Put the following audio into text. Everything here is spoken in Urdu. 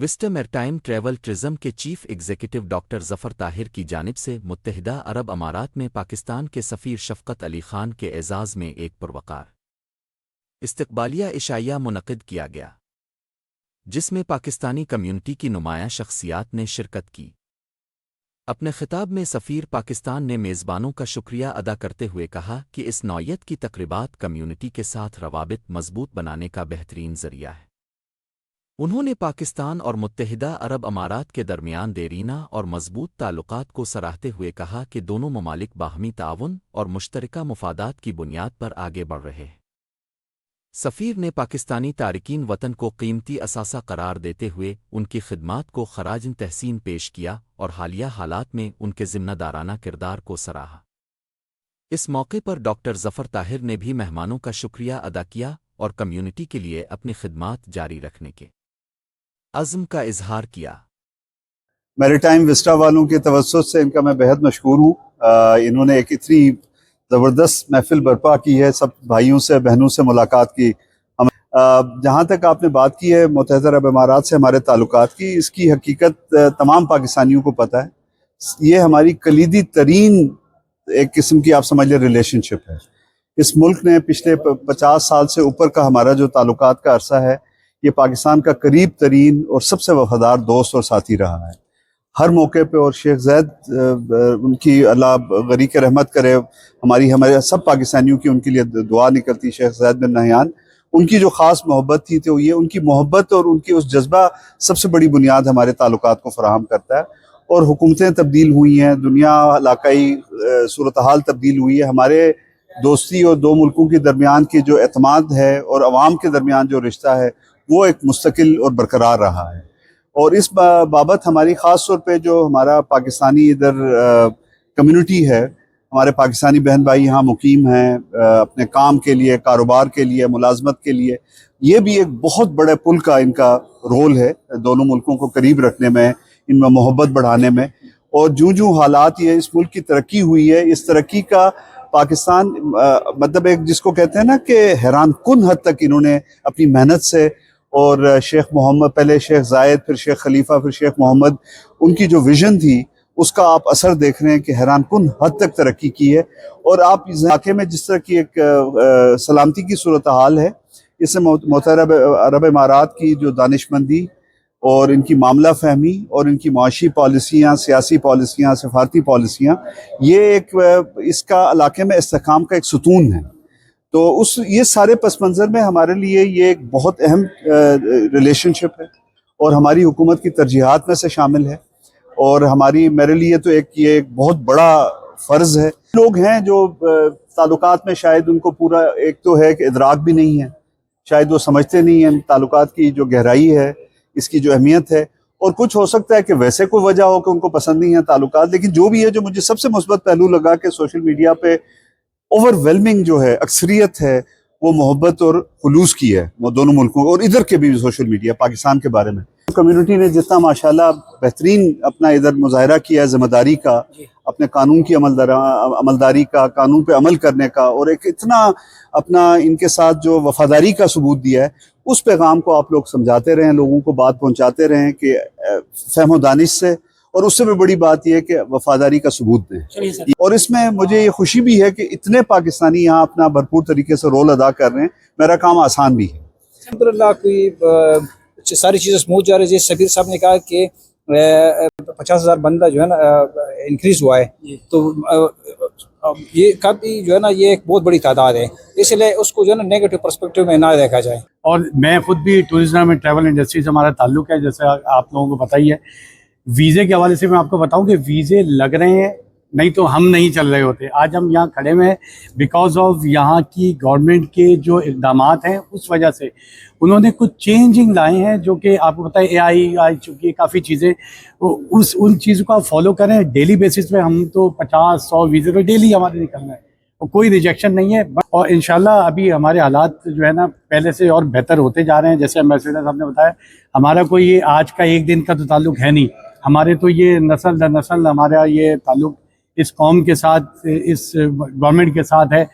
وسٹا میرٹائم ٹریول ٹرزم کے چیف ایگزیکٹو ڈاکٹر ظفر طاہر کی جانب سے متحدہ عرب امارات میں پاکستان کے سفیر شفقت علی خان کے اعزاز میں ایک پروقار استقبالیہ عشائیہ منعقد کیا گیا، جس میں پاکستانی کمیونٹی کی نمایاں شخصیات نے شرکت کی۔ اپنے خطاب میں سفیر پاکستان نے میزبانوں کا شکریہ ادا کرتے ہوئے کہا کہ اس نوعیت کی تقریبات کمیونٹی کے ساتھ روابط مضبوط بنانے کا بہترین ذریعہ ہے۔ انہوں نے پاکستان اور متحدہ عرب امارات کے درمیان دیرینہ اور مضبوط تعلقات کو سراہتے ہوئے کہا کہ دونوں ممالک باہمی تعاون اور مشترکہ مفادات کی بنیاد پر آگے بڑھ رہے ہیں۔ سفیر نے پاکستانی تارکین وطن کو قیمتی اثاثہ قرار دیتے ہوئے ان کی خدمات کو خراج تحسین پیش کیا اور حالیہ حالات میں ان کے ذمہ دارانہ کردار کو سراہا۔ اس موقع پر ڈاکٹر ظفر طاہر نے بھی مہمانوں کا شکریہ ادا کیا اور کمیونٹی کے لیے اپنی خدمات جاری رکھنے کے عزم کا اظہار کیا۔ میریٹائم وسٹا والوں کے توسط سے ان کا میں بہت مشکور ہوں۔ انہوں نے ایک اتنی زبردست محفل برپا کی ہے، سب بھائیوں سے بہنوں سے ملاقات کی۔ جہاں تک آپ نے بات کی ہے متحدہ عرب امارات سے ہمارے تعلقات کی، اس کی حقیقت تمام پاکستانیوں کو پتہ ہے۔ یہ ہماری کلیدی ترین ایک قسم کی آپ سمجھ لیں ریلیشن شپ ہے۔ اس ملک نے پچھلے 50 سال سے اوپر کا ہمارا جو تعلقات کا عرصہ ہے، یہ پاکستان کا قریب ترین اور سب سے وفادار دوست اور ساتھی رہا ہے۔ ہر موقع پہ، اور شیخ زید ان کی اللہ غریق رحمت کرے، ہمارے سب پاکستانیوں کی ان کے لیے دعا نکلتی۔ شیخ زید بن نہیان، ان کی جو خاص محبت تھی تو یہ ان کی محبت اور ان کی اس جذبہ سب سے بڑی بنیاد ہمارے تعلقات کو فراہم کرتا ہے۔ اور حکومتیں تبدیل ہوئی ہیں، دنیا علاقائی صورتحال تبدیل ہوئی ہے، ہمارے دوستی اور دو ملکوں کے درمیان کی جو اعتماد ہے اور عوام کے درمیان جو رشتہ ہے وہ ایک مستقل اور برقرار رہا ہے۔ اور اس بابت ہماری خاص طور پہ جو ہمارا پاکستانی ادھر کمیونٹی ہے، ہمارے پاکستانی بہن بھائی یہاں مقیم ہیں اپنے کام کے لیے، کاروبار کے لیے، ملازمت کے لیے، یہ بھی ایک بہت بڑے پل کا ان کا رول ہے دونوں ملکوں کو قریب رکھنے میں، ان میں محبت بڑھانے میں۔ اور جو حالات یہ اس ملک کی ترقی ہوئی ہے، اس ترقی کا پاکستان مطلب ایک جس کو کہتے ہیں نا کہ حیران کن حد تک انہوں نے اپنی محنت سے، اور شیخ محمد، پہلے شیخ زائد، پھر شیخ خلیفہ، پھر شیخ محمد، ان کی جو ویژن تھی اس کا آپ اثر دیکھ رہے ہیں کہ حیران کن حد تک ترقی کی ہے۔ اور آپ اس علاقے میں جس طرح کی ایک سلامتی کی صورتحال ہے، اس سے متحدہ عرب امارات کی جو دانشمندی اور ان کی معاملہ فہمی اور ان کی معاشی پالیسیاں، سیاسی پالیسیاں، سفارتی پالیسیاں، یہ ایک اس کا علاقے میں استحکام کا ایک ستون ہے۔ تو یہ سارے پس منظر میں ہمارے لیے یہ ایک بہت اہم ریلیشن شپ ہے اور ہماری حکومت کی ترجیحات میں سے شامل ہے، اور میرے لیے تو یہ ایک بہت بڑا فرض ہے۔ لوگ ہیں جو تعلقات میں شاید ان کو پورا ایک تو ہے کہ ادراک بھی نہیں ہے، شاید وہ سمجھتے نہیں ہیں تعلقات کی جو گہرائی ہے، اس کی جو اہمیت ہے، اور کچھ ہو سکتا ہے کہ ویسے کوئی وجہ ہو کہ ان کو پسند نہیں ہے تعلقات۔ لیکن جو بھی ہے، جو مجھے سب سے مثبت پہلو لگا کہ سوشل میڈیا پہ اوور ویلمنگ جو ہے، اکثریت ہے، وہ محبت اور خلوص کی ہے، وہ دونوں ملکوں اور ادھر کے بھی سوشل میڈیا پاکستان کے بارے میں۔ کمیونٹی نے جتنا ماشاءاللہ بہترین اپنا ادھر مظاہرہ کیا ہے ذمہ داری کا، اپنے قانون کی عملداری کا، قانون پہ عمل کرنے کا، اور ایک اتنا اپنا ان کے ساتھ جو وفاداری کا ثبوت دیا ہے، اس پیغام کو آپ لوگ سمجھاتے رہیں، لوگوں کو بات پہنچاتے رہیں کہ فہم و دانش سے، اور اس سے بھی بڑی بات یہ ہے کہ وفاداری کا ثبوت دیں۔ اور اس میں مجھے یہ خوشی بھی ہے کہ اتنے پاکستانی یہاں اپنا بھرپور طریقے سے رول ادا کر رہے ہیں، میرا کام آسان بھی ہے۔ الحمدللہ کوئی ساری چیزیں سموتھ جا رہی ہے۔ سفیر صاحب نے کہا کہ 50,000 بندہ جو ہے نا انکریز ہوا ہے، تو یہ کافی جو ہے نا یہ ایک بہت بڑی تعداد ہے، اس لیے اس کو جو ہے نا نیگیٹو پرسپیکٹیو میں نہ دیکھا جائے۔ اور میں خود بھی ٹورزم اینڈ ٹریول انڈسٹری سے ہمارا تعلق ہے، جیسے آپ لوگوں کو پتہ ہی ہے۔ ویزے کے حوالے سے میں آپ کو بتاؤں کہ ویزے لگ رہے ہیں، نہیں تو ہم نہیں چل رہے ہوتے۔ آج ہم یہاں کھڑے ہوئے ہیں بیکاز آف یہاں کی گورنمنٹ کے جو اقدامات ہیں، اس وجہ سے انہوں نے کچھ چینجنگ لائے ہیں، جو کہ آپ کو پتہ ہے اے آئی آ چکی ہے کافی چیزیں، ان چیزوں کو آپ فالو کریں۔ ڈیلی بیسس پہ ہم تو 50-100 ویزے پہ ڈیلی ہمارے نکل رہے ہیں، اور کوئی ریجیکشن نہیں ہے۔ اور انشاءاللہ ابھی ہمارے حالات جو ہے نا پہلے سے اور بہتر ہوتے جا رہے ہیں۔ جیسے ایمبیسڈر صاحب نے بتایا، ہمارا کوئی یہ آج کا ایک دن کا تو تعلق ہے نہیں، ہمارے تو یہ نسل در نسل ہمارا یہ تعلق اس قوم کے ساتھ، اس گورنمنٹ کے ساتھ ہے۔